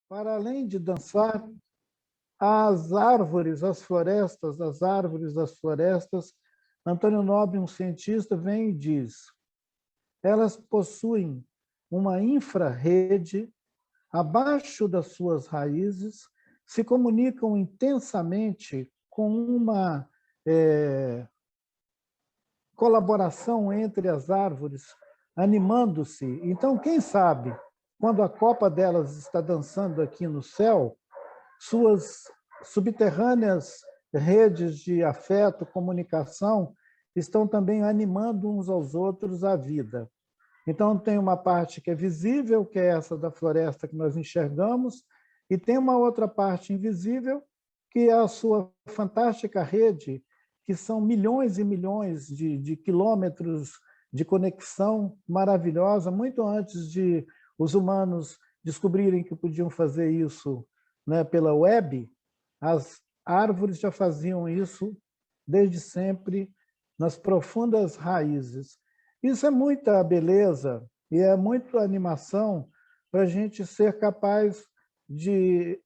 para além de dançar, as árvores, as árvores das florestas, Antônio Nobre, um cientista, vem e diz: elas possuem uma infrarrede abaixo das suas raízes, se comunicam intensamente com uma colaboração entre as árvores, animando-se. Então, quem sabe, quando a copa delas está dançando aqui no céu, suas subterrâneas redes de afeto, comunicação, estão também animando uns aos outros a vida. Então, tem uma parte que é visível, que é essa da floresta que nós enxergamos, e tem uma outra parte invisível, que é a sua fantástica rede, que são milhões e milhões de quilômetros de conexão maravilhosa, muito antes de os humanos descobrirem que podiam fazer isso, né, pela web. As árvores já faziam isso desde sempre, nas profundas raízes. Isso é muita beleza e é muita animação para a gente ser capaz de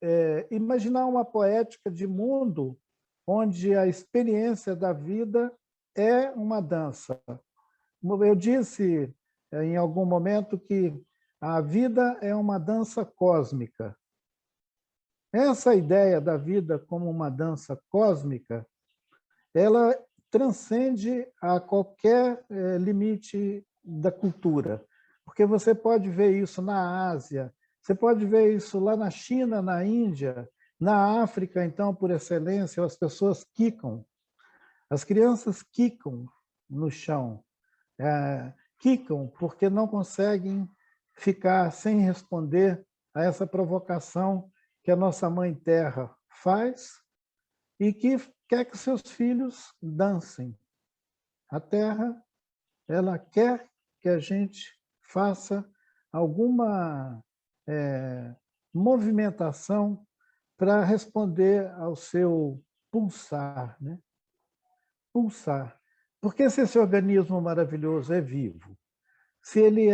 imaginar uma poética de mundo onde a experiência da vida é uma dança. Eu disse em algum momento que a vida é uma dança cósmica. Essa ideia da vida como uma dança cósmica, ela transcende a qualquer limite da cultura, porque você pode ver isso na Ásia, você pode ver isso lá na China, na Índia, na África, então, por excelência, as pessoas quicam, as crianças quicam no chão, quicam porque não conseguem ficar sem responder a essa provocação que a nossa Mãe Terra faz e que quer que seus filhos dancem. A Terra, ela quer que a gente faça alguma movimentação para responder ao seu pulsar, né? Pulsar. Porque se esse organismo maravilhoso é vivo, se ele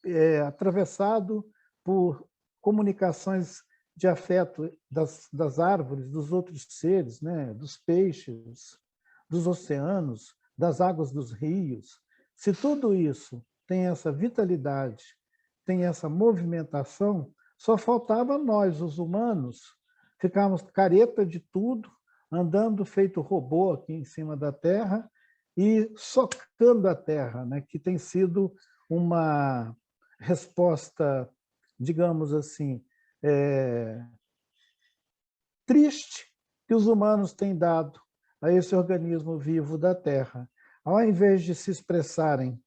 é atravessado por comunicações de afeto das árvores, dos outros seres, né? Dos peixes, dos oceanos, das águas dos rios, se tudo isso tem essa vitalidade, tem essa movimentação, só faltava nós, os humanos, ficarmos careta de tudo, andando feito robô aqui em cima da Terra e socando a Terra, né? Que tem sido uma resposta, digamos assim, triste que os humanos têm dado a esse organismo vivo da Terra. Ao invés de se expressarem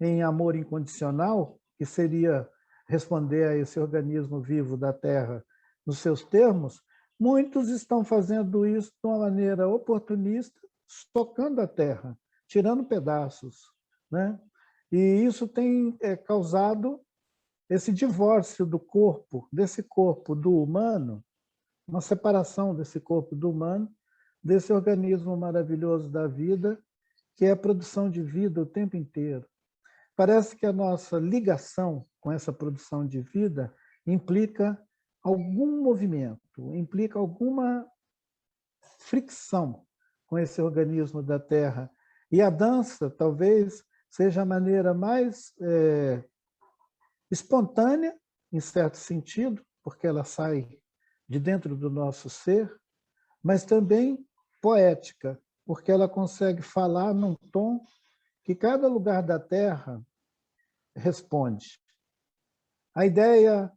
em amor incondicional, que seria responder a esse organismo vivo da Terra nos seus termos, muitos estão fazendo isso de uma maneira oportunista, socando a Terra, tirando pedaços, né? E isso tem causado esse divórcio do corpo, desse corpo do humano, uma separação desse corpo do humano, desse organismo maravilhoso da vida, que é a produção de vida o tempo inteiro. Parece que a nossa ligação com essa produção de vida implica algum movimento, implica alguma fricção com esse organismo da Terra. E a dança, talvez, seja a maneira mais espontânea, em certo sentido, porque ela sai de dentro do nosso ser, mas também poética, porque ela consegue falar num tom que cada lugar da Terra responde. A ideia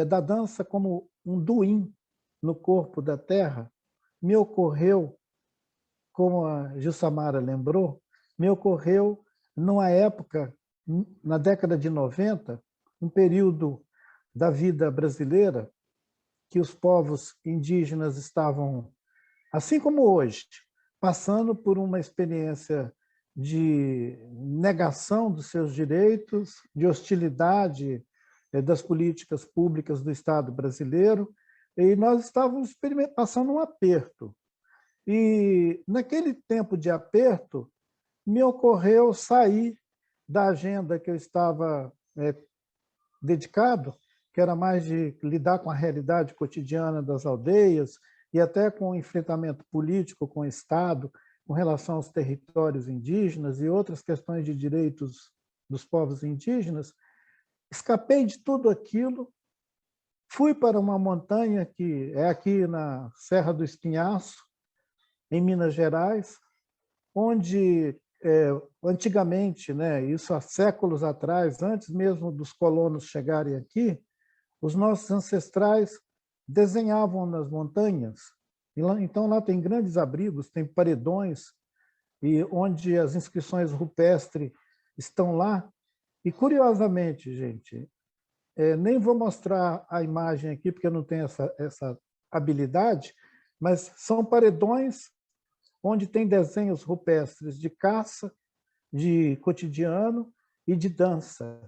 da dança como um duim no corpo da Terra me ocorreu, como a Gilsamara lembrou, me ocorreu numa época, na década de 90, um período da vida brasileira, que os povos indígenas estavam, assim como hoje, passando por uma experiência de negação dos seus direitos, de hostilidade das políticas públicas do Estado brasileiro, e nós estávamos passando um aperto. E, naquele tempo de aperto, me ocorreu sair da agenda que eu estava dedicado que era mais de lidar com a realidade cotidiana das aldeias e até com o enfrentamento político com o Estado, com relação aos territórios indígenas e outras questões de direitos dos povos indígenas, escapei de tudo aquilo, fui para uma montanha que é aqui na Serra do Espinhaço, em Minas Gerais, onde antigamente, né, isso há séculos atrás, antes mesmo dos colonos chegarem aqui, os nossos ancestrais desenhavam nas montanhas. Então, lá tem grandes abrigos, tem paredões, e onde as inscrições rupestres estão lá. E, curiosamente, gente, nem vou mostrar a imagem aqui, porque eu não tenho essa habilidade, mas são paredões onde tem desenhos rupestres de caça, de cotidiano e de dança.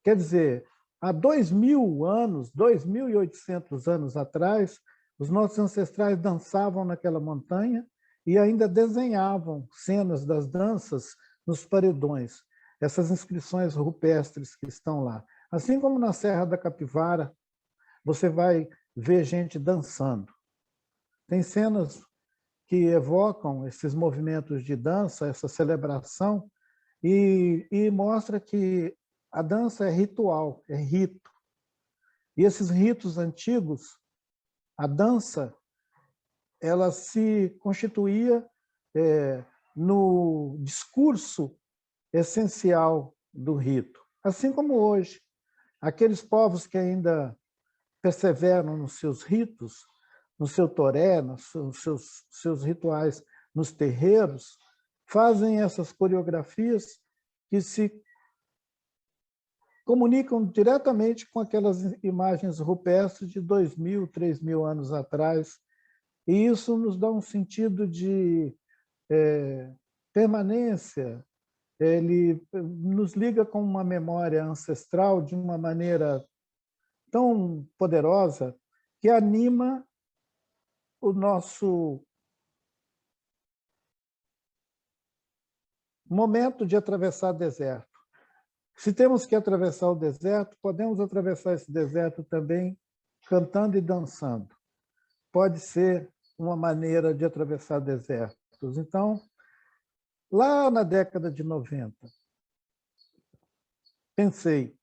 Quer dizer, há 2.000 anos, 2.800 anos atrás, os nossos ancestrais dançavam naquela montanha e ainda desenhavam cenas das danças nos paredões, essas inscrições rupestres que estão lá. Assim como na Serra da Capivara, você vai ver gente dançando. Tem cenas que evocam esses movimentos de dança, essa celebração, e mostra que a dança é ritual, é rito. E esses ritos antigos, a dança, ela se constituía no discurso essencial do rito. Assim como hoje, aqueles povos que ainda perseveram nos seus ritos, no seu toré, nos seus rituais nos terreiros, fazem essas coreografias que se comunicam diretamente com aquelas imagens rupestres de 2.000, 3.000 anos atrás. E isso nos dá um sentido de permanência, ele nos liga com uma memória ancestral de uma maneira tão poderosa que anima o nosso momento de atravessar deserto. Se temos que atravessar o deserto, podemos atravessar esse deserto também cantando e dançando. Pode ser uma maneira de atravessar desertos. Então, lá na década de 90, pensei,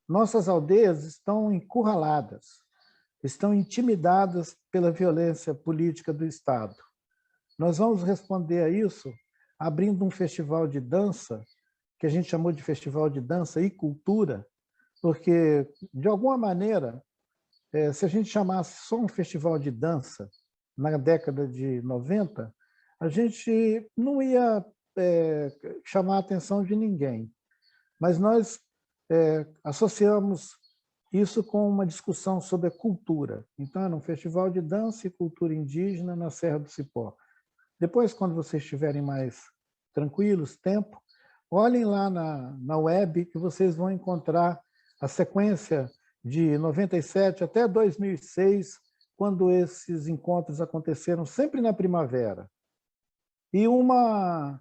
nossas aldeias estão encurraladas, estão intimidadas pela violência política do Estado. Nós vamos responder a isso abrindo um festival de dança, que a gente chamou de Festival de Dança e Cultura, porque, de alguma maneira, se a gente chamasse só um festival de dança na década de 90, a gente não ia chamar a atenção de ninguém. Mas nós associamos isso com uma discussão sobre a cultura. Então, era um festival de dança e cultura indígena na Serra do Cipó. Depois, quando vocês estiverem mais tranquilos, tempo, olhem lá na web que vocês vão encontrar a sequência de 97 até 2006, quando esses encontros aconteceram sempre na primavera. E uma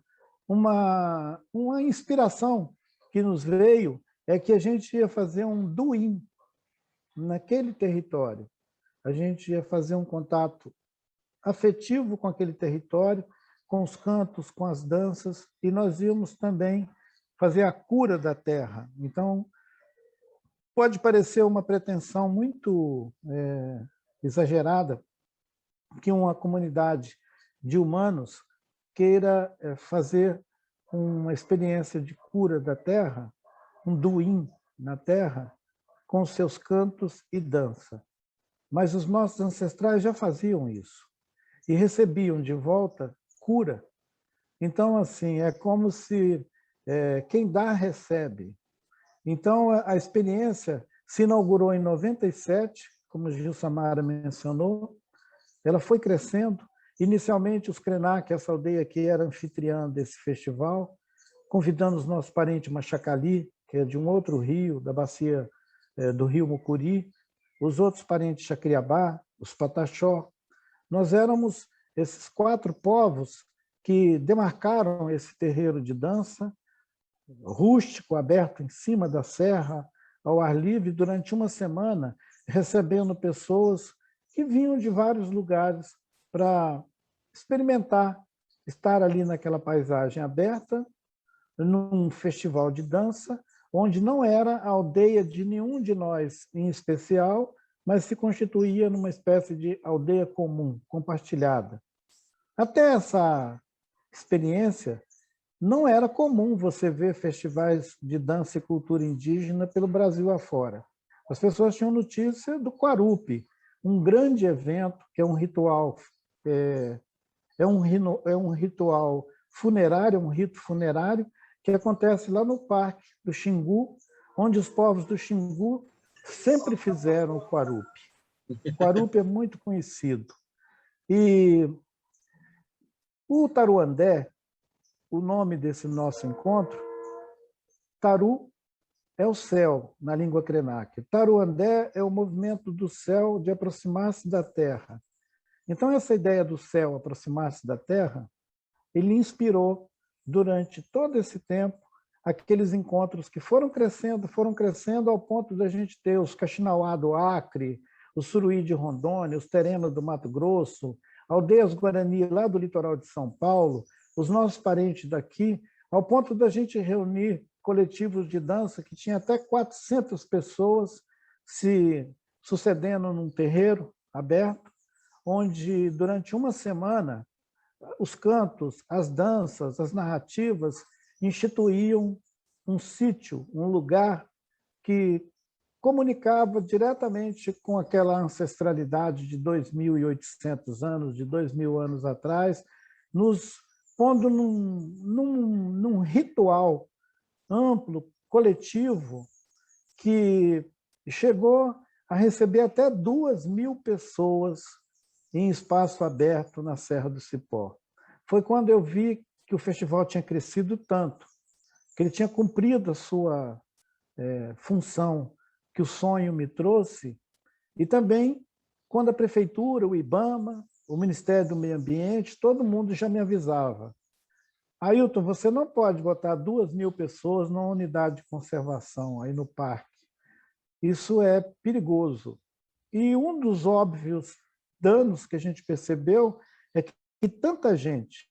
inspiração que nos veio é que a gente ia fazer um duim naquele território. A gente ia fazer um contato afetivo com aquele território, com os cantos, com as danças, e nós íamos também fazer a cura da terra. Então, pode parecer uma pretensão muito exagerada que uma comunidade de humanos queira fazer uma experiência de cura da terra, um duim na terra, com seus cantos e dança. Mas os nossos ancestrais já faziam isso e recebiam de volta cura. Então, assim, é como se quem dá, recebe. Então, a experiência se inaugurou em 97, como o Gil Samara mencionou, ela foi crescendo. Inicialmente, os Krenak, essa aldeia aqui, era anfitriã desse festival, convidando os nossos parentes Machacali, que é de um outro rio, da bacia do rio Mucuri, os outros parentes Chacriabá, os Pataxó. Nós éramos esses 4 povos que demarcaram esse terreiro de dança, rústico, aberto em cima da serra, ao ar livre durante uma semana, recebendo pessoas que vinham de vários lugares para experimentar, estar ali naquela paisagem aberta, num festival de dança, onde não era a aldeia de nenhum de nós em especial, mas se constituía numa espécie de aldeia comum, compartilhada. Até essa experiência, não era comum você ver festivais de dança e cultura indígena pelo Brasil afora. As pessoas tinham notícia do Quarupi, um grande evento que é um ritual, é um ritual funerário, um rito funerário que acontece lá no Parque do Xingu, onde os povos do Xingu sempre fizeram o Quarupi. O Quarupi é muito conhecido. E o Taruandé, o nome desse nosso encontro, Taru é o céu, na língua krenak. Taruandé é o movimento do céu de aproximar-se da terra. Então, essa ideia do céu aproximar-se da terra, ele inspirou, durante todo esse tempo, aqueles encontros que foram crescendo ao ponto da gente ter os Kaxinauá do Acre, o Suruí de Rondônia, os Terenos do Mato Grosso, aldeias Guarani lá do litoral de São Paulo, os nossos parentes daqui, ao ponto da gente reunir coletivos de dança que tinha até 400 pessoas se sucedendo num terreiro aberto, onde durante uma semana os cantos, as danças, as narrativas instituíam um sítio, um lugar que comunicava diretamente com aquela ancestralidade de 2.800 anos, de 2.000 anos atrás, nos pondo num ritual amplo, coletivo, que chegou a receber até 2.000 pessoas em espaço aberto na Serra do Cipó. Foi quando eu vi que o festival tinha crescido tanto, que ele tinha cumprido a sua função que o sonho me trouxe, e também quando a prefeitura, o IBAMA, o Ministério do Meio Ambiente, todo mundo já me avisava: Ailton, você não pode botar 2.000 pessoas numa unidade de conservação aí no parque. Isso é perigoso. E um dos óbvios danos que a gente percebeu é que tanta gente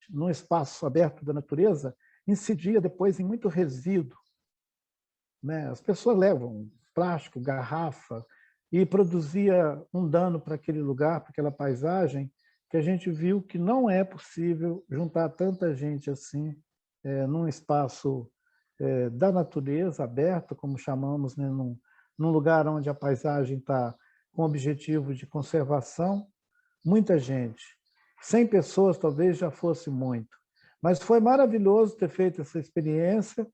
no espaço aberto da natureza incidia depois em muito resíduo, né? As pessoas levam plástico, garrafa, e produzia um dano para aquele lugar, para aquela paisagem, que a gente viu que não é possível juntar tanta gente assim num espaço da natureza, aberto, como chamamos, né? Num lugar onde a paisagem está com objetivo de conservação. Muita gente. 100 pessoas talvez já fosse muito. Mas foi maravilhoso ter feito essa experiência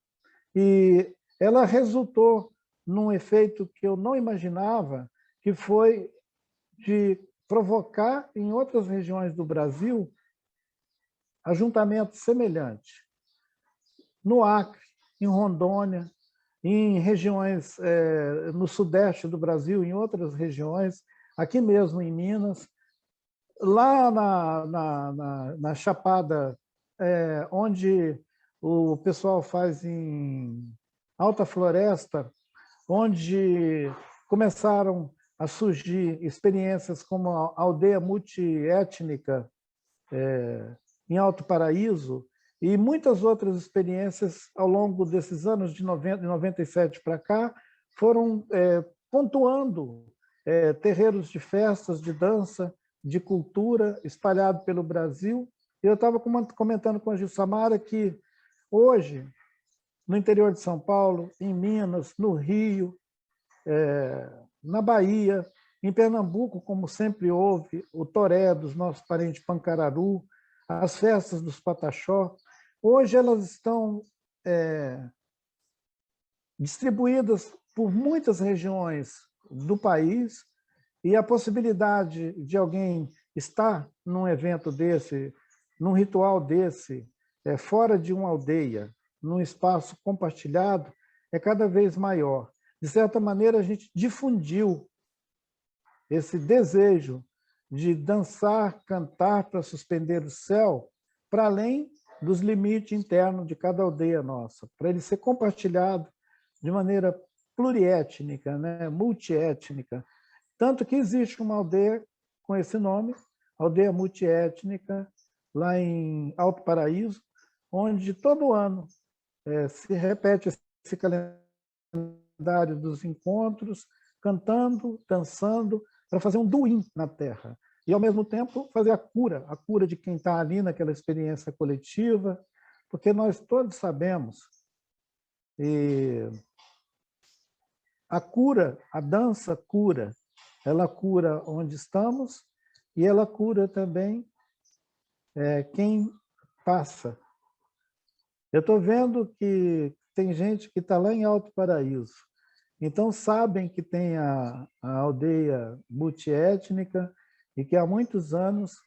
e ela resultou num efeito que eu não imaginava, que foi de provocar em outras regiões do Brasil ajuntamento semelhante. No Acre, em Rondônia, em regiões no sudeste do Brasil, em outras regiões, aqui mesmo em Minas, lá na Chapada, onde o pessoal faz em Alta Floresta, onde começaram a surgir experiências como a aldeia multiétnica em Alto Paraíso e muitas outras experiências ao longo desses anos de 97 para cá foram pontuando terreiros de festas, de dança, de cultura espalhado pelo Brasil. Eu estava comentando com a Gilsamara que hoje, no interior de São Paulo, em Minas, no Rio, na Bahia, em Pernambuco, como sempre houve, o toré dos nossos parentes Pancararu, as festas dos Pataxó, hoje elas estão distribuídas por muitas regiões do país, e a possibilidade de alguém estar num evento desse, num ritual desse, fora de uma aldeia, num espaço compartilhado, é cada vez maior. De certa maneira, a gente difundiu esse desejo de dançar, cantar para suspender o céu, para além dos limites internos de cada aldeia nossa, para ele ser compartilhado de maneira pluriétnica, né? Multiétnica. Tanto que existe uma aldeia com esse nome, aldeia multiétnica, lá em Alto Paraíso, onde todo ano se repete esse calendário dos encontros, cantando, dançando, para fazer um duim na terra. E, ao mesmo tempo, fazer a cura de quem está ali naquela experiência coletiva, porque nós todos sabemos, e a cura, a dança cura, ela cura onde estamos e ela cura também quem passa. Eu estou vendo que tem gente que está lá em Alto Paraíso, então sabem que tem a aldeia multiétnica e que há muitos anos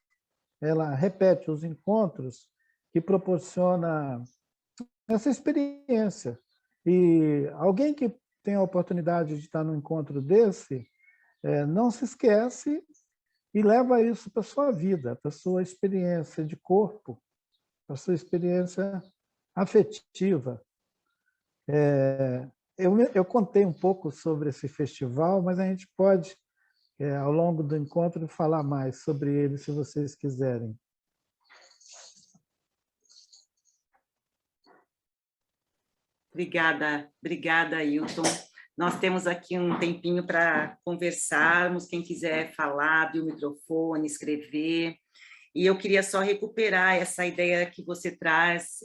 ela repete os encontros que proporciona essa experiência. E alguém que tem a oportunidade de estar num encontro desse, não se esquece e leva isso para a sua vida, para a sua experiência de corpo, para a sua experiência afetiva. Eu contei um pouco sobre esse festival, mas a gente pode, ao longo do encontro, falar mais sobre ele, se vocês quiserem. Obrigada, Ailton. Nós temos aqui um tempinho para conversarmos, quem quiser falar, abrir o microfone, escrever. E eu queria só recuperar essa ideia que você traz,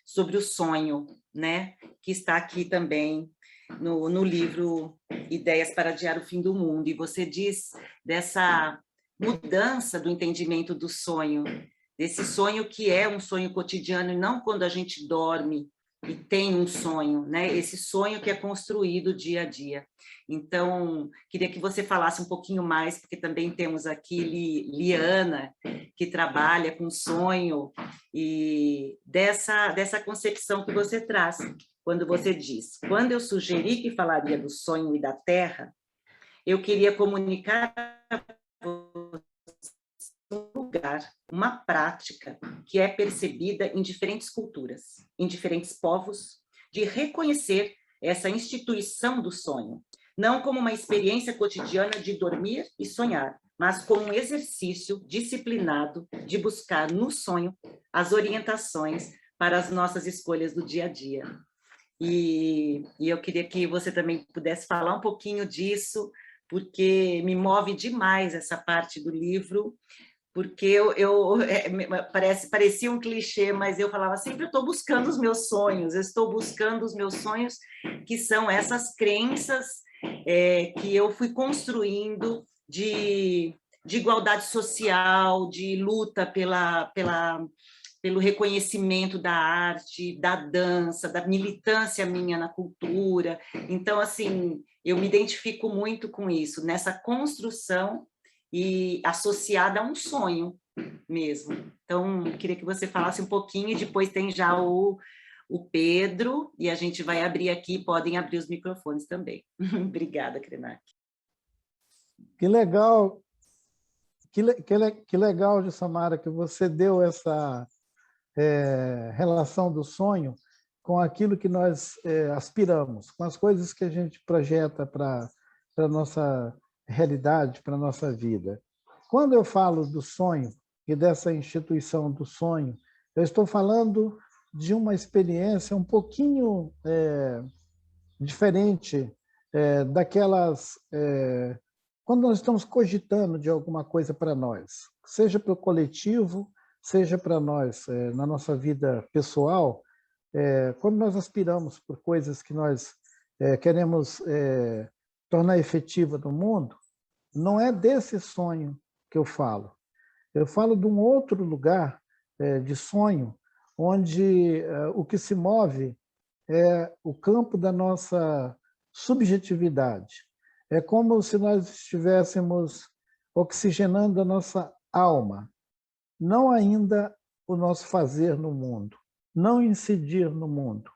sobre o sonho, né? Que está aqui também no livro Ideias para Adiar o Fim do Mundo. E você diz dessa mudança do entendimento do sonho, desse sonho que é um sonho cotidiano, e não quando a gente dorme e tem um sonho, né? Esse sonho que é construído dia a dia. Então, queria que você falasse um pouquinho mais, porque também temos aqui Liana, que trabalha com sonho, e dessa concepção que você traz, quando você diz: quando eu sugeri que falaria do sonho e da terra, eu queria comunicar um lugar, uma prática que é percebida em diferentes culturas, em diferentes povos, de reconhecer essa instituição do sonho, não como uma experiência cotidiana de dormir e sonhar, mas como um exercício disciplinado de buscar no sonho as orientações para as nossas escolhas do dia a dia. E eu queria que você também pudesse falar um pouquinho disso, porque me move demais essa parte do livro, porque parecia um clichê, mas eu falava sempre: eu estou buscando os meus sonhos, eu estou buscando os meus sonhos, que são essas crenças que eu fui construindo de igualdade social, de luta pelo reconhecimento da arte, da dança, da militância minha na cultura. Então, assim, eu me identifico muito com isso, nessa construção e associada a um sonho mesmo. Então, queria que você falasse um pouquinho, e depois tem já o Pedro, e a gente vai abrir aqui, podem abrir os microfones também. Obrigada, Krenak. Que legal, que legal, Jussamara, que você deu essa relação do sonho com aquilo que nós aspiramos, com as coisas que a gente projeta para a nossa realidade, para a nossa vida. Quando eu falo do sonho e dessa instituição do sonho, eu estou falando de uma experiência um pouquinho diferente daquelas... quando nós estamos cogitando de alguma coisa para nós, seja para o coletivo, seja para nós, na nossa vida pessoal, quando nós aspiramos por coisas que nós queremos tornar efetiva no mundo, não é desse sonho que eu falo. Eu falo de um outro lugar de sonho, onde o que se move é o campo da nossa subjetividade. É como se nós estivéssemos oxigenando a nossa alma, não ainda o nosso fazer no mundo, não incidir no mundo.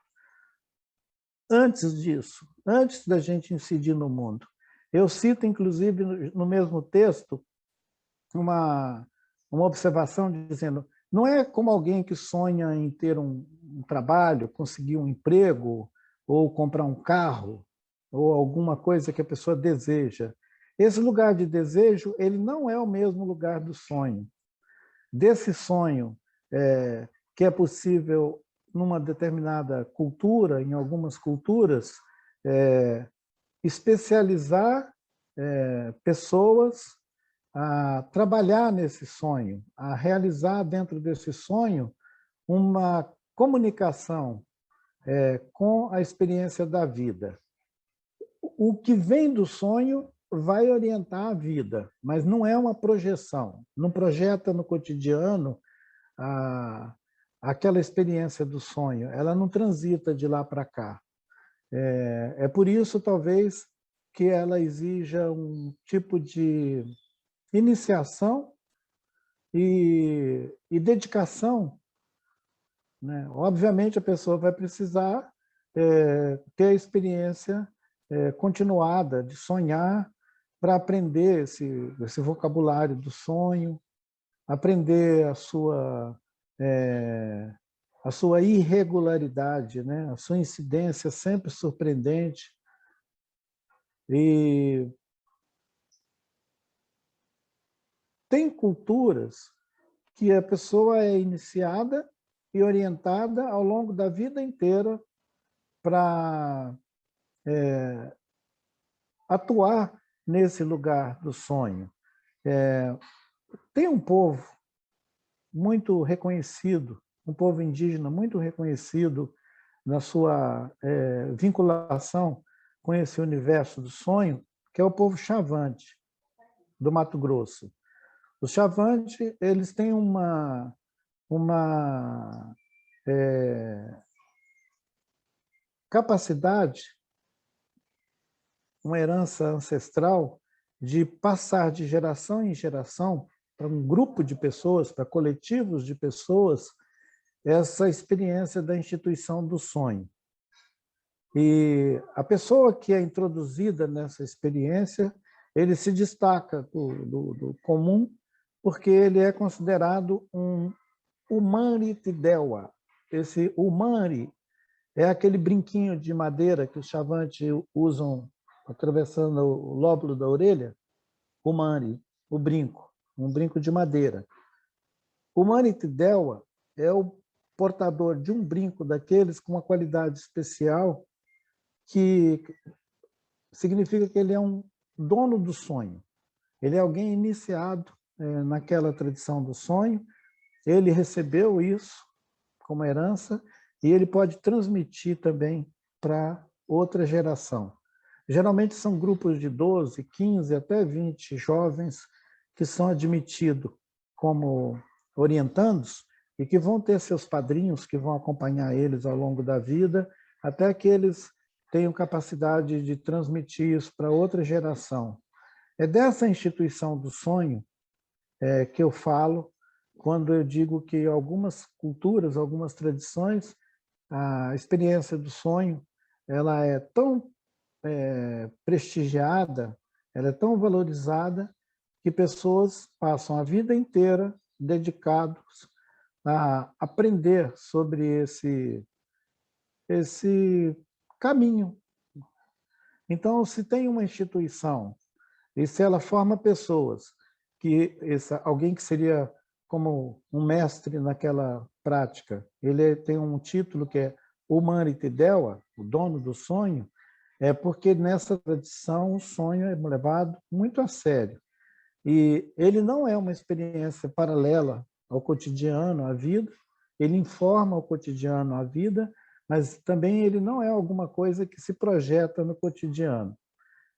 Antes disso, antes da gente incidir no mundo, eu cito, inclusive, no mesmo texto, uma observação dizendo: não é como alguém que sonha em ter um trabalho, conseguir um emprego ou comprar um carro. ou alguma coisa que a pessoa deseja. Esse lugar de desejo, ele não é o mesmo lugar do sonho. Desse sonho que é possível numa determinada cultura, em algumas culturas, especializar pessoas a trabalhar nesse sonho, a realizar dentro desse sonho uma comunicação com a experiência da vida. O que vem do sonho vai orientar a vida, mas não é uma projeção. Não projeta no cotidiano aquela experiência do sonho. Ela não transita de lá para cá. É por isso, talvez, que ela exija um tipo de iniciação e dedicação, né? Obviamente, a pessoa vai precisar ter a experiência continuada de sonhar para aprender esse vocabulário do sonho, aprender a sua irregularidade, né? A sua incidência sempre surpreendente. E tem culturas que a pessoa é iniciada e orientada ao longo da vida inteira para atuar nesse lugar do sonho. Tem um povo muito reconhecido, um povo indígena muito reconhecido na sua vinculação com esse universo do sonho, que é o povo Xavante, do Mato Grosso. Os Xavante, eles têm uma capacidade, uma herança ancestral de passar de geração em geração para um grupo de pessoas, para coletivos de pessoas, essa experiência da instituição do sonho. E a pessoa que é introduzida nessa experiência, ele se destaca do comum, porque ele é considerado um Umari Tidewa. Esse Umari é aquele brinquinho de madeira que os Xavante usam atravessando o lóbulo da orelha, Umari, o brinco, um brinco de madeira. O Umari Tidewa é o portador de um brinco daqueles com uma qualidade especial que significa que ele é um dono do sonho. Ele é alguém iniciado naquela tradição do sonho, ele recebeu isso como herança e ele pode transmitir também para outra geração. Geralmente são grupos de 12, 15, até 20 jovens que são admitidos como orientandos e que vão ter seus padrinhos que vão acompanhar eles ao longo da vida, até que eles tenham capacidade de transmitir isso para outra geração. É dessa instituição do sonho que eu falo quando eu digo que algumas culturas, algumas tradições, a experiência do sonho ela é tão prestigiada, ela é tão valorizada que pessoas passam a vida inteira dedicados a aprender sobre esse caminho. Então, se tem uma instituição e se ela forma pessoas, alguém que seria como um mestre naquela prática, ele tem um título que é Umari Tidewa, o dono do sonho, é porque nessa tradição o sonho é levado muito a sério. E ele não é uma experiência paralela ao cotidiano, à vida, ele informa o cotidiano à vida, mas também ele não é alguma coisa que se projeta no cotidiano.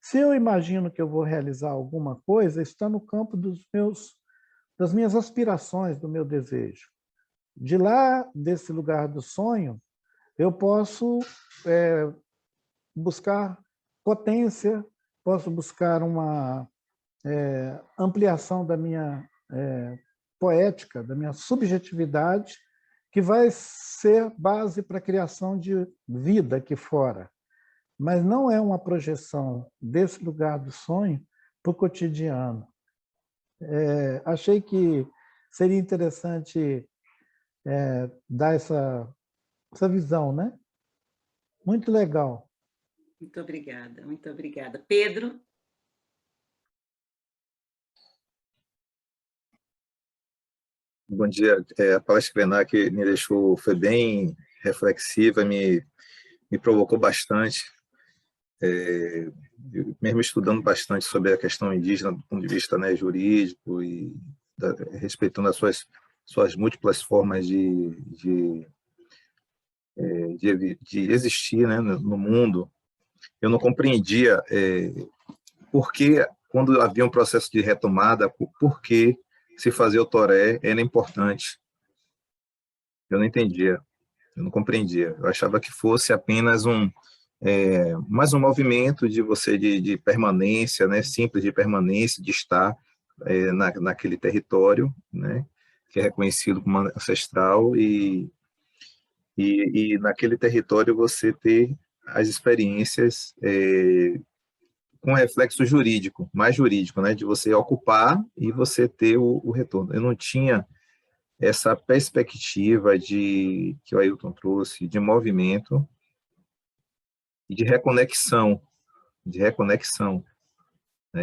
Se eu imagino que eu vou realizar alguma coisa, está no campo das minhas aspirações, do meu desejo. De lá, desse lugar do sonho, eu posso buscar potência, posso buscar uma ampliação da minha poética, da minha subjetividade, que vai ser base para a criação de vida aqui fora. Mas não é uma projeção desse lugar do sonho para o cotidiano. Achei que seria interessante dar essa visão, né? Muito legal. Muito obrigada, muito obrigada. Pedro? Bom dia. A palestra que Krenak me deixou, foi bem reflexiva, me provocou bastante, mesmo estudando bastante sobre a questão indígena do ponto de vista, né, jurídico e respeitando as suas múltiplas formas de existir, né, no mundo. Eu não compreendia por que, quando havia um processo de retomada, por que se fazer o toré era importante. Eu não entendia, eu não compreendia. Eu achava que fosse apenas mais um movimento de você de permanência, né, simples de permanência, de estar naquele território, né, que é reconhecido como ancestral, e naquele território você ter as experiências com reflexo jurídico, mais jurídico, né, de você ocupar e você ter o retorno. Eu não tinha essa perspectiva que o Ailton trouxe, de movimento e de reconexão, né,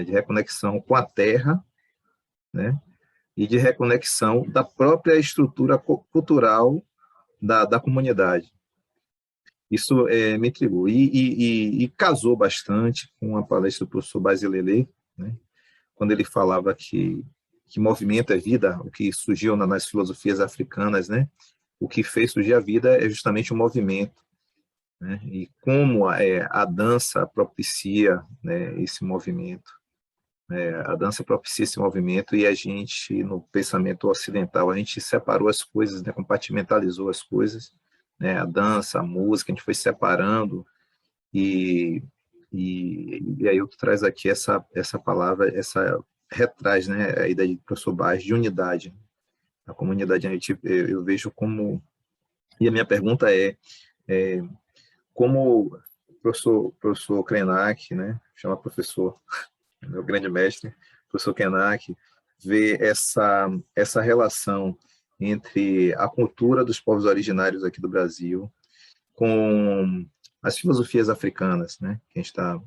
de reconexão com a terra, né, e de reconexão da própria estrutura cultural da comunidade. Isso me intrigou e casou bastante com a palestra do professor Basilele, né, quando ele falava que movimento é vida, o que surgiu nas filosofias africanas, né, o que fez surgir a vida é justamente o movimento, né, e como a dança propicia, né, esse movimento. A dança propicia esse movimento e a gente, no pensamento ocidental, a gente separou as coisas, né, compartimentalizou as coisas, né, a dança, a música, a gente foi separando e aí eu traz aqui essa palavra, retraz, né, a ideia de professor Barros, de unidade. A comunidade, eu vejo como... E a minha pergunta é como o professor Krenak, né, chama professor, meu grande mestre, professor Krenak, vê essa relação entre a cultura dos povos originários aqui do Brasil com as filosofias africanas, né, que a gente está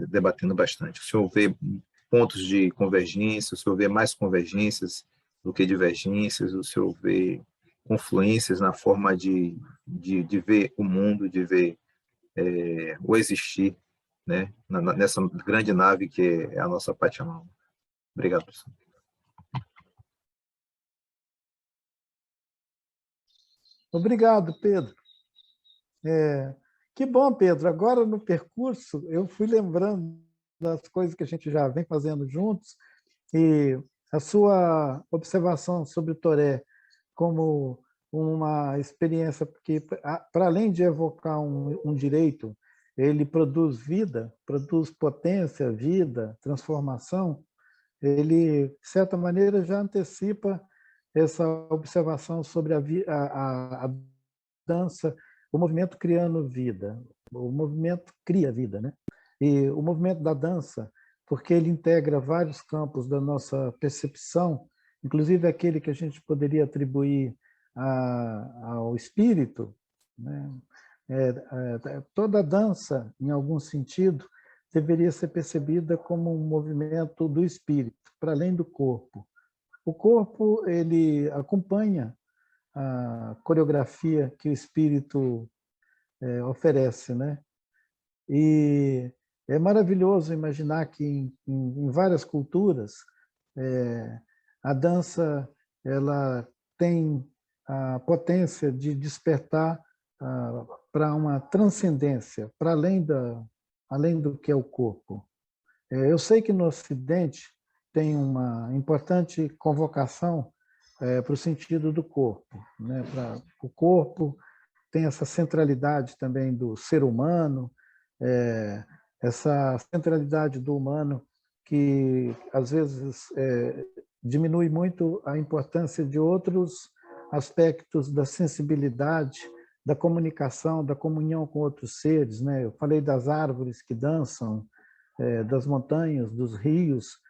debatendo bastante. O senhor vê pontos de convergência, o senhor vê mais convergências do que divergências, o senhor vê confluências na forma de ver o mundo, de ver o existir, né, nessa grande nave que é a nossa Pachamama. Obrigado, professor. Obrigado, Pedro. Que bom, Pedro. Agora, no percurso, eu fui lembrando das coisas que a gente já vem fazendo juntos e a sua observação sobre o Toré como uma experiência que, para além de evocar um direito, ele produz vida, produz potência, vida, transformação. Ele, de certa maneira, já antecipa essa observação sobre a dança, o movimento criando vida. O movimento cria vida, né? E o movimento da dança, porque ele integra vários campos da nossa percepção, inclusive aquele que a gente poderia atribuir ao espírito, né? Toda dança, em algum sentido, deveria ser percebida como um movimento do espírito, para além do corpo. O corpo, ele acompanha a coreografia que o espírito oferece, né? E é maravilhoso imaginar que em várias culturas a dança ela tem a potência de despertar para uma transcendência, para além do que é o corpo. Eu sei que no Ocidente tem uma importante convocação para o sentido do corpo, né? O corpo tem essa centralidade também do ser humano, essa centralidade do humano que às vezes diminui muito a importância de outros aspectos da sensibilidade, da comunicação, da comunhão com outros seres, né? Eu falei das árvores que dançam, das montanhas, dos rios.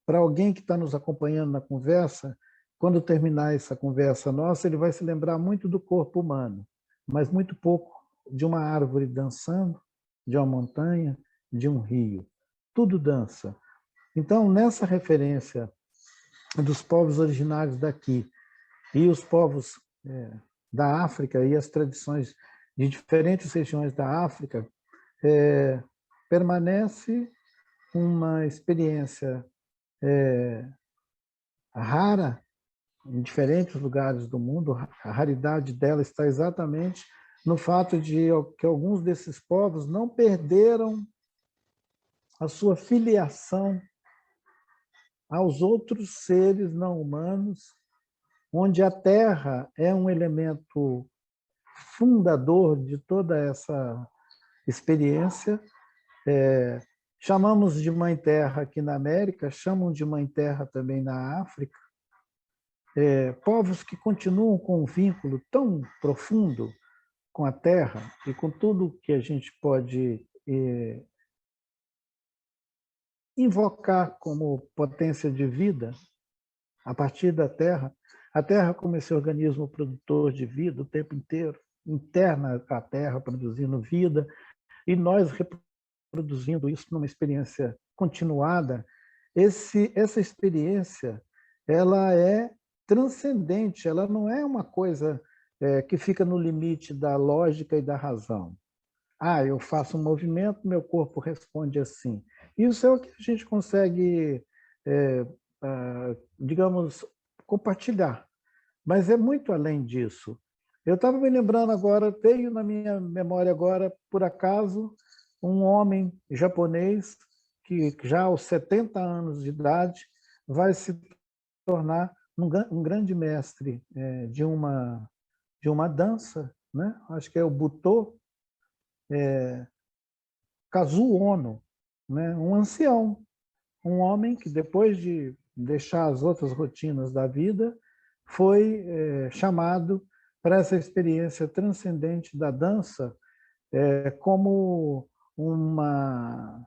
Para alguém que está nos acompanhando na conversa, quando terminar essa conversa nossa, ele vai se lembrar muito do corpo humano, mas muito pouco de uma árvore dançando, de uma montanha, de um rio. Tudo dança. Então, nessa referência dos povos originários daqui e os povos da África e as tradições de diferentes regiões da África, permanece uma experiência rara em diferentes lugares do mundo. A raridade dela está exatamente no fato de que alguns desses povos não perderam a sua filiação aos outros seres não humanos, onde a Terra é um elemento fundador de toda essa experiência. Chamamos de Mãe Terra aqui na América, chamam de Mãe Terra também na África. Povos que continuam com um vínculo tão profundo com a Terra e com tudo que a gente pode invocar como potência de vida a partir da Terra. A Terra como esse organismo produtor de vida o tempo inteiro, interna à Terra, produzindo vida, e nós reproduzindo isso numa experiência continuada. Essa experiência, ela é transcendente, ela não é uma coisa que fica no limite da lógica e da razão. Eu faço um movimento, meu corpo responde assim. Isso é o que a gente consegue, digamos, compartilhar. Mas é muito além disso. Eu estava me lembrando agora, tenho na minha memória agora, por acaso, um homem japonês que já aos 70 anos de idade vai se tornar um grande mestre de uma dança, né? Acho que é o Butô, Kazuo Ono, né? Um ancião, um homem que depois de deixar as outras rotinas da vida, foi chamado para essa experiência transcendente da dança como uma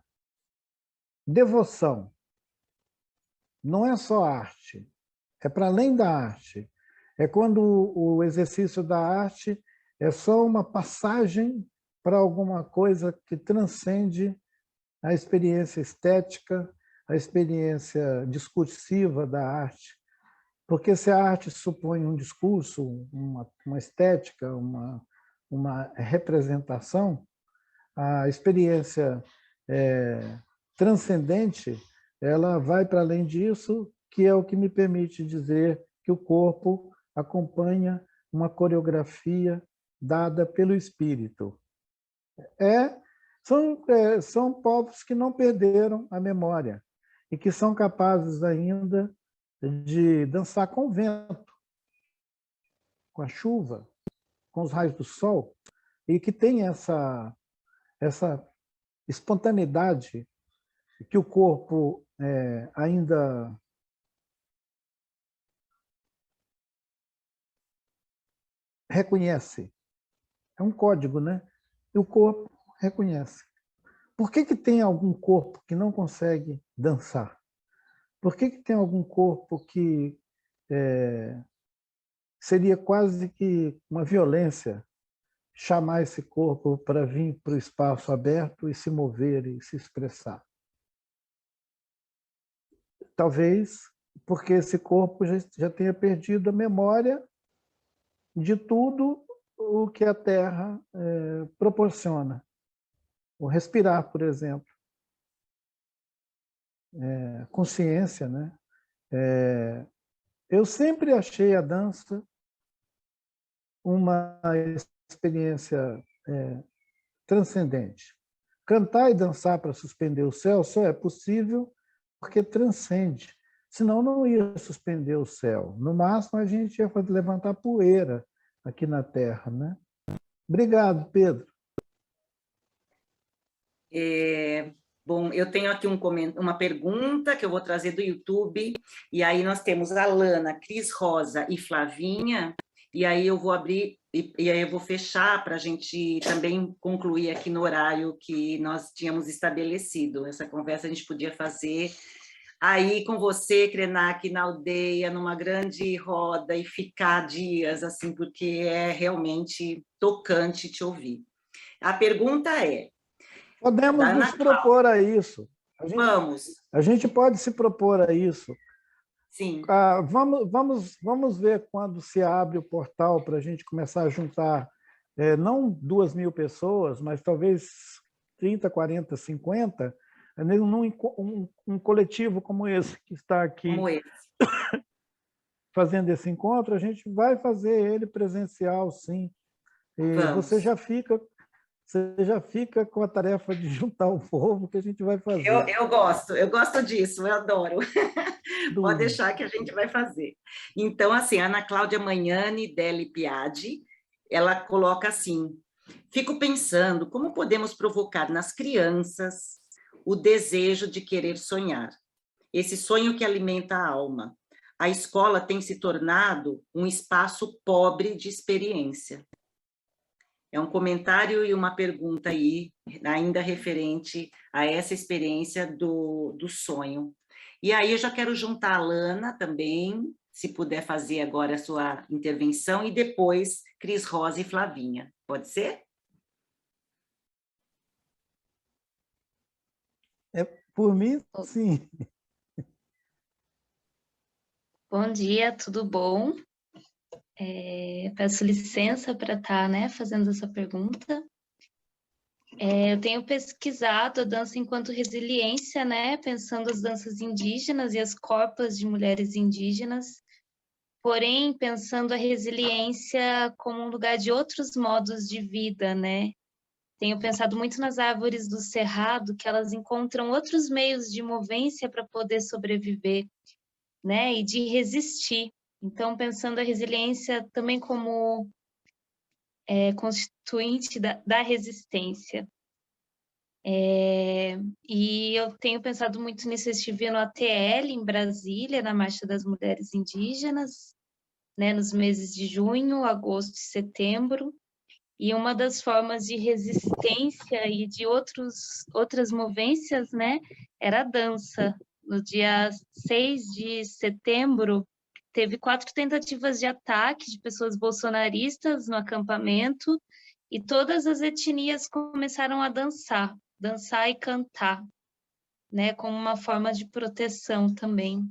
devoção. Não é só arte, é para além da arte. É quando o exercício da arte é só uma passagem para alguma coisa que transcende a experiência estética, a experiência discursiva da arte. Porque se a arte supõe um discurso, uma estética, uma representação, a experiência transcendente, ela vai para além disso, que é o que me permite dizer que o corpo acompanha uma coreografia dada pelo espírito. São povos que não perderam a memória e que são capazes ainda de dançar com o vento, com a chuva, com os raios do sol, e que tem essa espontaneidade que o corpo ainda reconhece. É um código, né? E o corpo reconhece. Por que tem algum corpo que não consegue dançar? Por que tem algum corpo que seria quase que uma violência chamar esse corpo para vir para o espaço aberto e se mover e se expressar? Talvez porque esse corpo já tenha perdido a memória de tudo o que a Terra proporciona. O respirar, por exemplo. Consciência, né? Eu sempre achei a dança uma experiência transcendente. Cantar e dançar para suspender o céu só é possível porque transcende. Senão não ia suspender o céu. No máximo, a gente ia levantar poeira aqui na Terra, né? Obrigado, Pedro. Bom, eu tenho aqui uma pergunta que eu vou trazer do YouTube, e aí nós temos a Lana, Cris Rosa e Flavinha, e aí eu vou abrir, e aí eu vou fechar para a gente também concluir aqui no horário que nós tínhamos estabelecido. Essa conversa a gente podia fazer aí com você, Krenak, na aldeia, numa grande roda, e ficar dias, assim, porque é realmente tocante te ouvir. A pergunta é: Podemos da nos Ana propor a isso. Vamos, A gente pode se propor a isso. sim. Vamos ver quando se abre o portal para a gente começar a juntar, não 2.000 pessoas, mas talvez 30, 40, 50, um coletivo como esse que está aqui Como esse. fazendo esse encontro, a gente vai fazer ele presencial, sim. E você Vamos. já fica com a tarefa de juntar o povo que a gente vai fazer. Eu gosto disso, eu adoro. Pode deixar que a gente vai fazer. Então, assim, Ana Cláudia Magnani Deli Piatti, ela coloca assim: fico pensando como podemos provocar nas crianças o desejo de querer sonhar, esse sonho que alimenta a alma. A escola tem se tornado um espaço pobre de experiência. É um comentário e uma pergunta aí, ainda referente a essa experiência do sonho. E aí eu já quero juntar a Lana também, se puder fazer agora a sua intervenção, e depois Cris Rosa e Flavinha. Pode ser? Por mim, sim. Bom dia, tudo bom? Peço licença para estar, fazendo essa pergunta. Eu tenho pesquisado a dança enquanto resiliência, pensando as danças indígenas e as corpas de mulheres indígenas, porém pensando a resiliência como um lugar de outros modos de vida, Tenho pensado muito nas árvores do cerrado, que elas encontram outros meios de movência para poder sobreviver, e de resistir. Então, pensando a resiliência também como constituinte da resistência. E eu tenho pensado muito nisso. Eu estive no ATL, em Brasília, na Marcha das Mulheres Indígenas, nos meses de junho, agosto e setembro, e uma das formas de resistência e de outras movências, era a dança. No dia 6 de setembro, teve 4 tentativas de ataque de pessoas bolsonaristas no acampamento, e todas as etnias começaram a dançar e cantar, como uma forma de proteção também.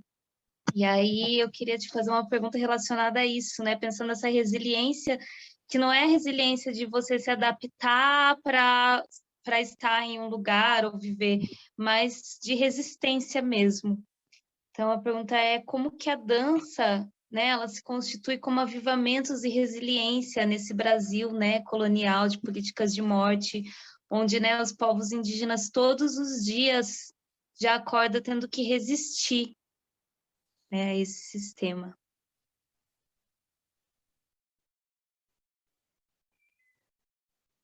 E aí eu queria te fazer uma pergunta relacionada a isso, pensando nessa resiliência, que não é a resiliência de você se adaptar para estar em um lugar ou viver, mas de resistência mesmo. Então, a pergunta é como que a dança, ela se constitui como avivamentos e resiliência nesse Brasil, colonial, de políticas de morte, onde, os povos indígenas todos os dias já acordam tendo que resistir, a esse sistema.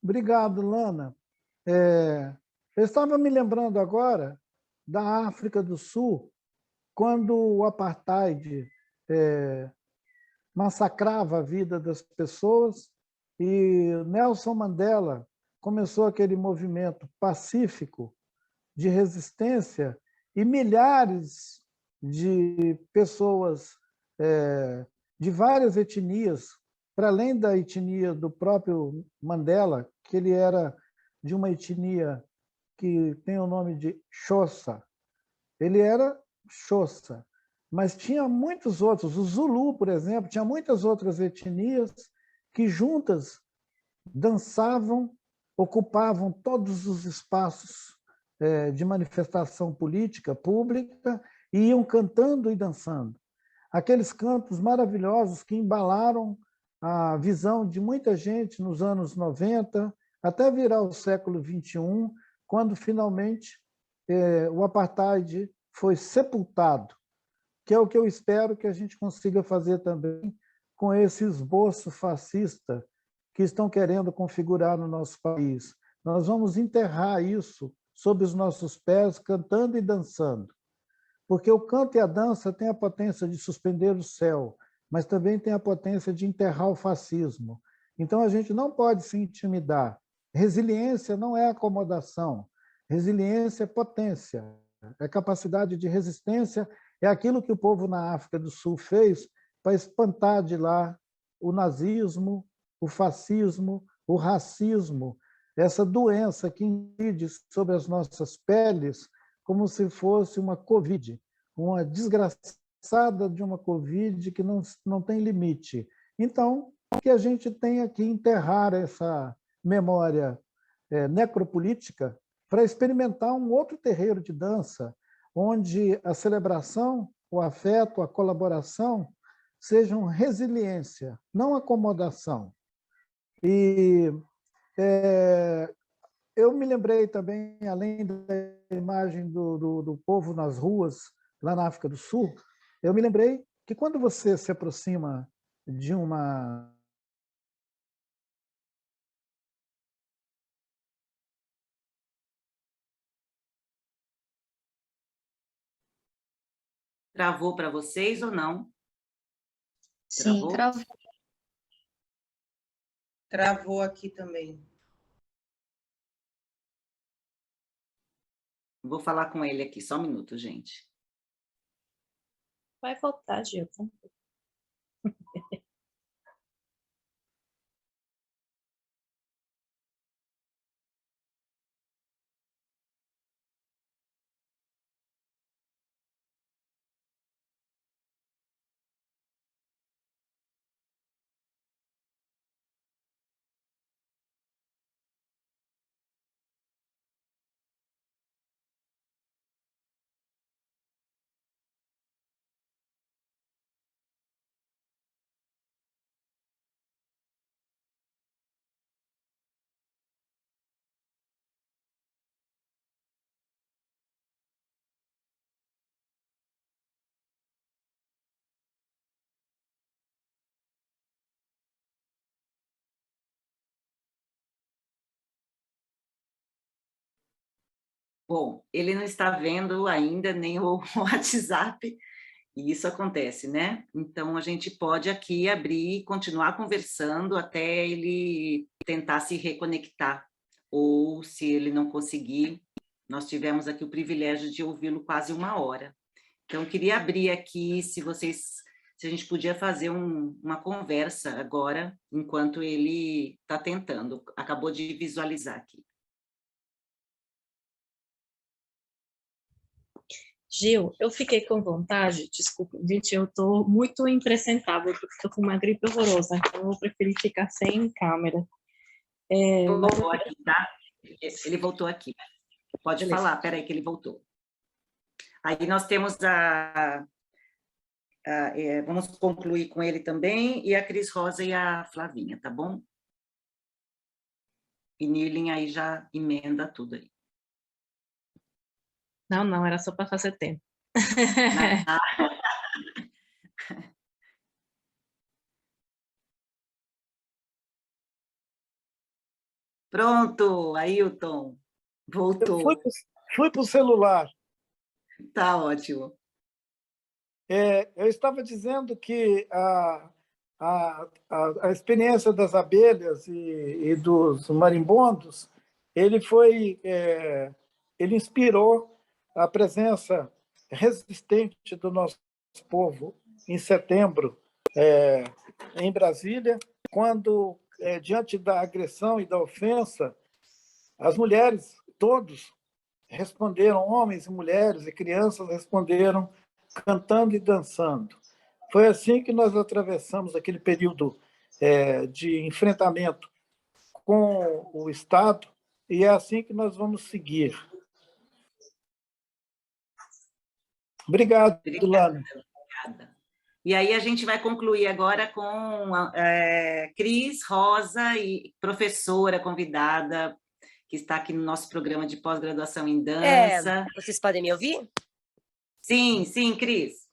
Obrigado, Lana. Eu estava me lembrando agora da África do Sul, quando o apartheid massacrava a vida das pessoas e Nelson Mandela começou aquele movimento pacífico de resistência e milhares de pessoas de várias etnias, para além da etnia do próprio Mandela, que ele era de uma etnia que tem o nome de Xhosa. Ele era Xhosa, mas tinha muitos outros. O Zulu, por exemplo, tinha muitas outras etnias que juntas dançavam, ocupavam todos os espaços de manifestação política, pública, e iam cantando e dançando. Aqueles cantos maravilhosos que embalaram a visão de muita gente nos anos 90, até virar o século XXI, quando finalmente o apartheid foi sepultado, que é o que eu espero que a gente consiga fazer também com esse esboço fascista que estão querendo configurar no nosso país. Nós vamos enterrar isso sob os nossos pés, cantando e dançando. Porque o canto e a dança têm a potência de suspender o céu, mas também tem a potência de enterrar o fascismo. Então, a gente não pode se intimidar. Resiliência não é acomodação. Resiliência é potência, é capacidade de resistência, é aquilo que o povo na África do Sul fez para espantar de lá o nazismo, o fascismo, o racismo. essa doença que incide sobre as nossas peles como se fosse uma Covid, uma desgraçada de uma Covid que não tem limite. Então, que a gente tenha que enterrar essa memória necropolítica para experimentar um outro terreiro de dança, onde a celebração, o afeto, a colaboração sejam resiliência, não acomodação. E eu me lembrei também, além da imagem do povo nas ruas, lá na África do Sul, eu me lembrei que quando você se aproxima de uma... Travou para vocês ou não? Sim, travou. Travou aqui também. Vou falar com ele aqui, só um minuto, gente. Vai voltar, Gilson. Bom, ele não está vendo ainda nem o WhatsApp, e isso acontece, né? Então, a gente pode aqui abrir e continuar conversando até ele tentar se reconectar, ou se ele não conseguir, nós tivemos aqui o privilégio de ouvi-lo quase 1 hora. Então, eu queria abrir aqui, se a gente podia fazer uma conversa agora, enquanto ele está tentando, acabou de visualizar aqui. Gil, eu fiquei com vontade, desculpa, gente, eu estou muito impressentável, porque estou com uma gripe horrorosa, então eu preferi ficar sem câmera. Voltou aqui, tá? Ele voltou aqui. Pode Beleza. falar, peraí que ele voltou. Aí nós temos vamos concluir com ele também, e a Cris Rosa e a Flavinha, tá bom? E Nirlin aí já emenda tudo aí. Não, era só para fazer tempo. Pronto, Ailton, voltou. Fui para o celular. Tá ótimo. Eu estava dizendo que a experiência das abelhas e dos marimbondos, ele inspirou a presença resistente do nosso povo em setembro, em Brasília, quando, diante da agressão e da ofensa, as mulheres, todos, responderam, homens e mulheres e crianças responderam cantando e dançando. Foi assim que nós atravessamos aquele período de enfrentamento com o Estado, e é assim que nós vamos seguir. Obrigado, Lana. Obrigada. E aí a gente vai concluir agora com Cris Rosa, e professora convidada, que está aqui no nosso programa de pós-graduação em dança. Vocês podem me ouvir? Sim, Cris.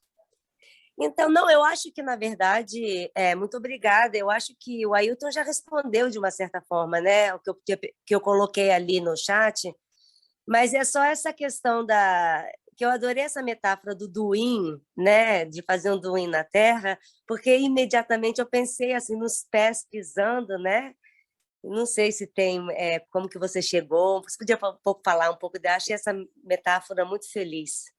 Então, não, eu acho que, na verdade, muito obrigada. Eu acho que o Ailton já respondeu de uma certa forma, né? O que eu coloquei ali no chat, mas é só essa questão que eu adorei essa metáfora do doing, né? De fazer um doing na terra, porque imediatamente eu pensei assim nos pés pisando, né? Não sei se tem como que você chegou. Você podia falar um pouco dela? Achei essa metáfora muito feliz.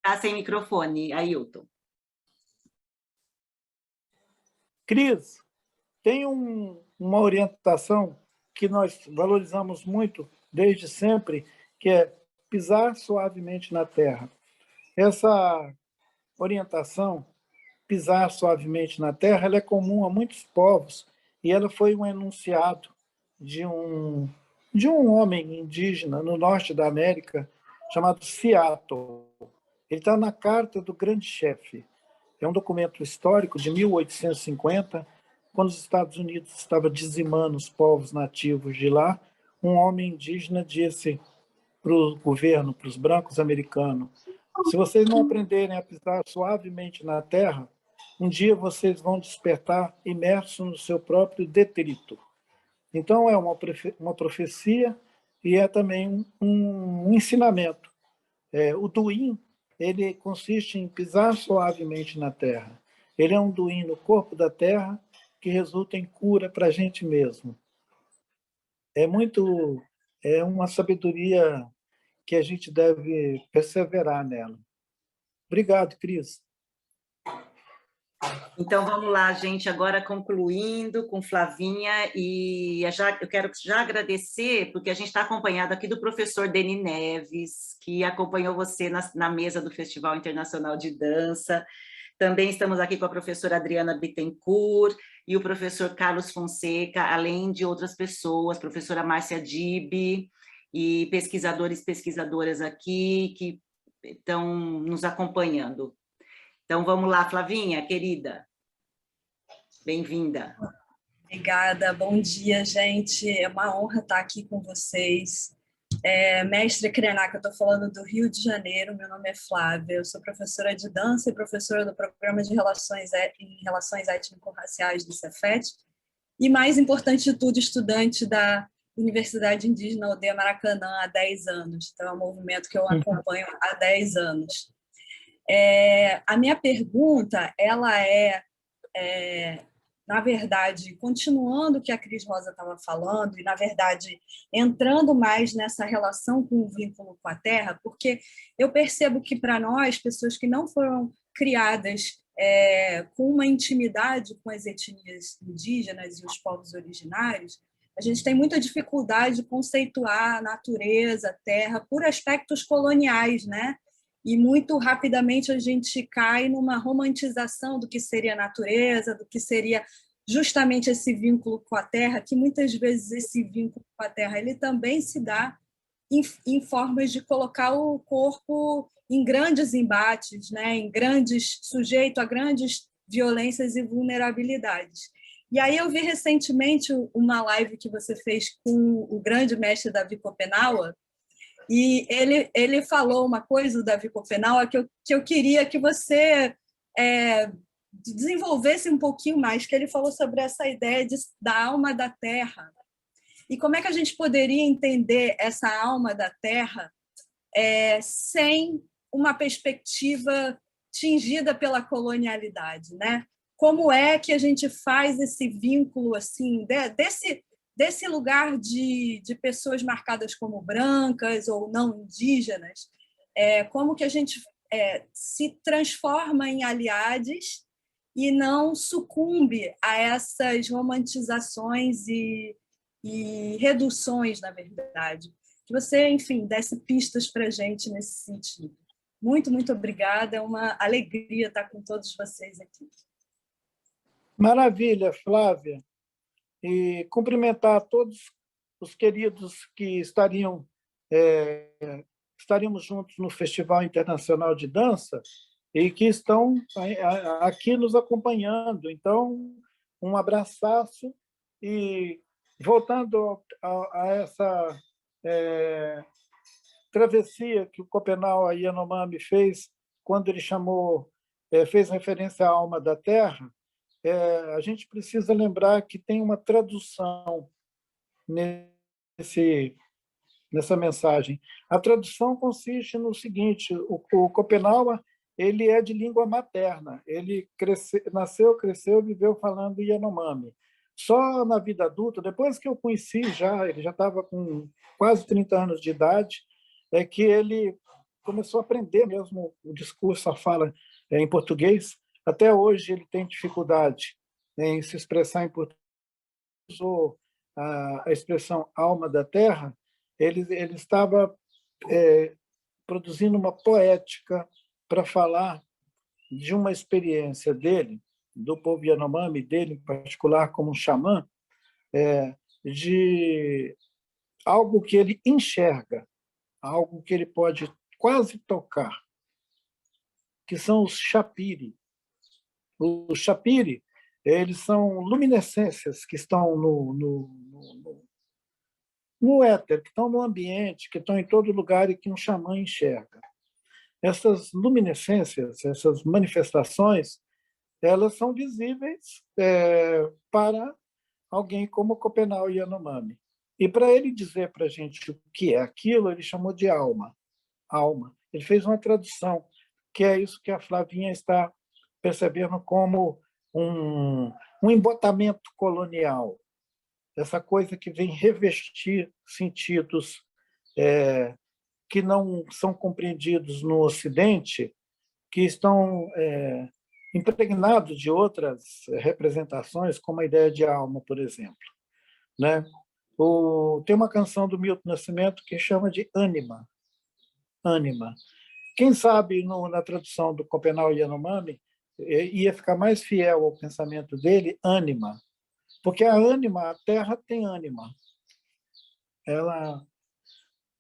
Está sem microfone, Ailton. Cris, tem uma orientação que nós valorizamos muito desde sempre, que é pisar suavemente na terra. Essa orientação, pisar suavemente na terra, ela é comum a muitos povos e ela foi um enunciado de um homem indígena no norte da América chamado Seattle. Ele está na Carta do Grande Chefe. É um documento histórico de 1850, quando os Estados Unidos estavam dizimando os povos nativos de lá. Um homem indígena disse para o governo, para os brancos americanos: se vocês não aprenderem a pisar suavemente na terra, um dia vocês vão despertar imersos no seu próprio detrito. Então, é uma profecia e é também um ensinamento. O duim, ele consiste em pisar suavemente na terra. Ele é um duim no corpo da terra que resulta em cura para a gente mesmo. É uma sabedoria que a gente deve perseverar nela. Obrigado, Cris. Então, vamos lá, gente, agora concluindo com Flavinha, e eu quero já agradecer, porque a gente está acompanhado aqui do professor Deni Neves, que acompanhou você na mesa do Festival Internacional de Dança. Também estamos aqui com a professora Adriana Bittencourt e o professor Carlos Fonseca, além de outras pessoas, professora Márcia Dibi, e pesquisadoras aqui que estão nos acompanhando. Então, vamos lá, Flavinha, querida. Bem-vinda. Obrigada, bom dia, gente. É uma honra estar aqui com vocês. Mestre Krenak, eu estou falando do Rio de Janeiro, meu nome é Flávia, eu sou professora de dança e professora do Programa de Relações Étnico-Raciais do Cefet, e, mais importante de tudo, estudante da Universidade Indígena Aldeia Maracanã há 10 anos. Então, é um movimento que eu acompanho há 10 anos. A minha pergunta, ela na verdade, continuando o que a Cris Rosa estava falando, e, na verdade, entrando mais nessa relação com o vínculo com a terra, porque eu percebo que, para nós, pessoas que não foram criadas com uma intimidade com as etnias indígenas e os povos originários, a gente tem muita dificuldade de conceituar a natureza, a terra, por aspectos coloniais, né? E muito rapidamente a gente cai numa romantização do que seria a natureza, do que seria justamente esse vínculo com a terra, que muitas vezes esse vínculo com a terra ele também se dá em formas de colocar o corpo em grandes embates, né? Sujeito a grandes violências e vulnerabilidades. E aí eu vi recentemente uma live que você fez com o grande mestre Davi Kopenawa, e ele falou uma coisa, o Davi Kopenawa, que eu queria que você desenvolvesse um pouquinho mais, que ele falou sobre essa ideia da alma da terra. E como é que a gente poderia entender essa alma da terra sem uma perspectiva tingida pela colonialidade, né? Como é que a gente faz esse vínculo assim, desse lugar de pessoas marcadas como brancas ou não indígenas, como que a gente se transforma em aliados e não sucumbe a essas romantizações e reduções, na verdade. Que você, enfim, desse pistas para a gente nesse sentido. Muito, muito obrigada. É uma alegria estar com todos vocês aqui. Maravilha, Flávia. E cumprimentar todos os queridos que estaríamos juntos no Festival Internacional de Dança e que estão aqui nos acompanhando. Então, um abraçaço. E voltando a essa travessia que o Kopenawa Yanomami fez quando ele fez referência à alma da terra, a gente precisa lembrar que tem uma tradução nessa mensagem. A tradução consiste no seguinte: o Kopenawa ele é de língua materna, ele nasceu, cresceu, viveu falando Yanomami. Só na vida adulta, depois que eu conheci ele já estava com quase 30 anos de idade, é que ele começou a aprender mesmo o discurso, a fala em português. Até hoje ele tem dificuldade em se expressar em português, usou a expressão alma da terra, ele estava produzindo uma poética para falar de uma experiência dele, do povo Yanomami, dele em particular como um xamã, de algo que ele enxerga, algo que ele pode quase tocar, que são os chapiri. Os chapiri, eles são luminescências que estão no éter, que estão no ambiente, que estão em todo lugar e que um xamã enxerga. Essas luminescências, essas manifestações, elas são visíveis para alguém como Copenau Yanomami. E para ele dizer para a gente o que é aquilo, ele chamou de alma. Alma. Ele fez uma tradução, que é isso que a Flavinha está percebendo como um embotamento colonial, essa coisa que vem revestir sentidos que não são compreendidos no Ocidente, que estão impregnados de outras representações, como a ideia de alma, por exemplo. Né? Tem uma canção do Milton Nascimento que chama de ânima. Ânima. Quem sabe, na tradução do Copenau Yanomami, ia ficar mais fiel ao pensamento dele, ânima. Porque a ânima, a terra tem ânima. Ela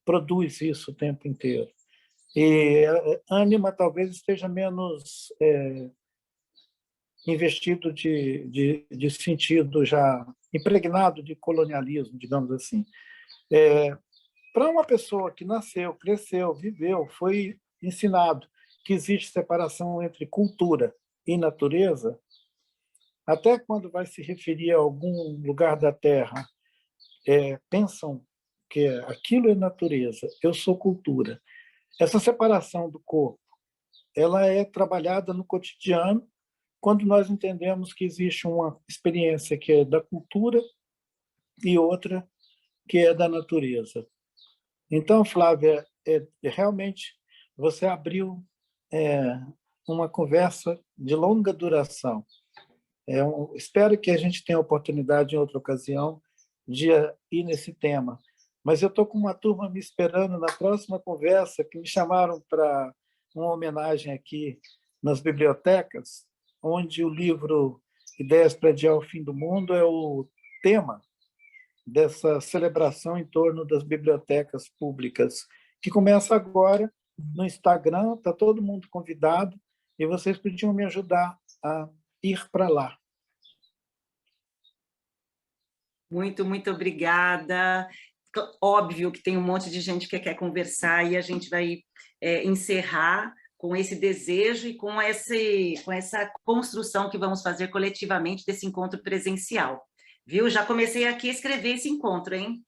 produz isso o tempo inteiro. E ânima talvez esteja menos investido de sentido já impregnado de colonialismo, digamos assim. Para uma pessoa que nasceu, cresceu, viveu, foi ensinado que existe separação entre cultura e natureza, até quando vai se referir a algum lugar da Terra, pensam que aquilo é natureza, eu sou cultura. Essa separação do corpo, ela é trabalhada no cotidiano, quando nós entendemos que existe uma experiência que é da cultura e outra que é da natureza. Então, Flávia, realmente você abriu uma conversa de longa duração. Espero que a gente tenha a oportunidade, em outra ocasião, de ir nesse tema. Mas eu estou com uma turma me esperando na próxima conversa, que me chamaram para uma homenagem aqui nas bibliotecas, onde o livro Ideias para Adiar o Fim do Mundo é o tema dessa celebração em torno das bibliotecas públicas, que começa agora no Instagram, está todo mundo convidado, e vocês podiam me ajudar a ir para lá. Muito, muito obrigada. Óbvio que tem um monte de gente que quer conversar e a gente vai encerrar com esse desejo e com essa construção que vamos fazer coletivamente desse encontro presencial. Viu? Já comecei aqui a escrever esse encontro, hein?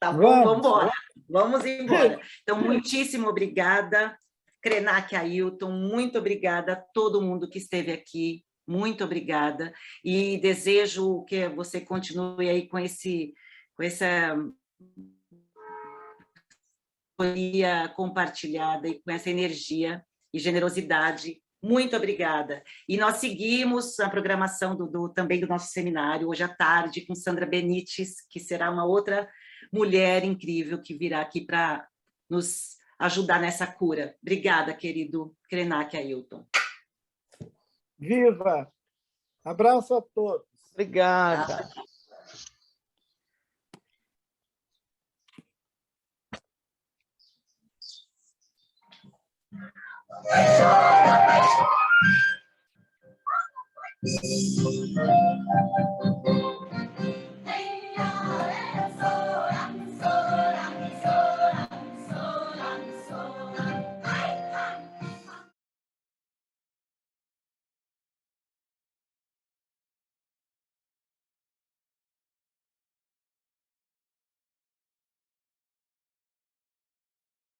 Tá bom? Vamos embora. Vamos embora. Então, muitíssimo obrigada, Krenak Ailton, muito obrigada a todo mundo que esteve aqui, muito obrigada, e desejo que você continue aí com essa compartilhada e com essa energia e generosidade. Muito obrigada. E nós seguimos a programação também do nosso seminário, hoje à tarde, com Sandra Benites, que será uma outra mulher incrível que virá aqui para nos ajudar nessa cura. Obrigada, querido Krenak Ailton. Viva! Abraço a todos. Obrigada.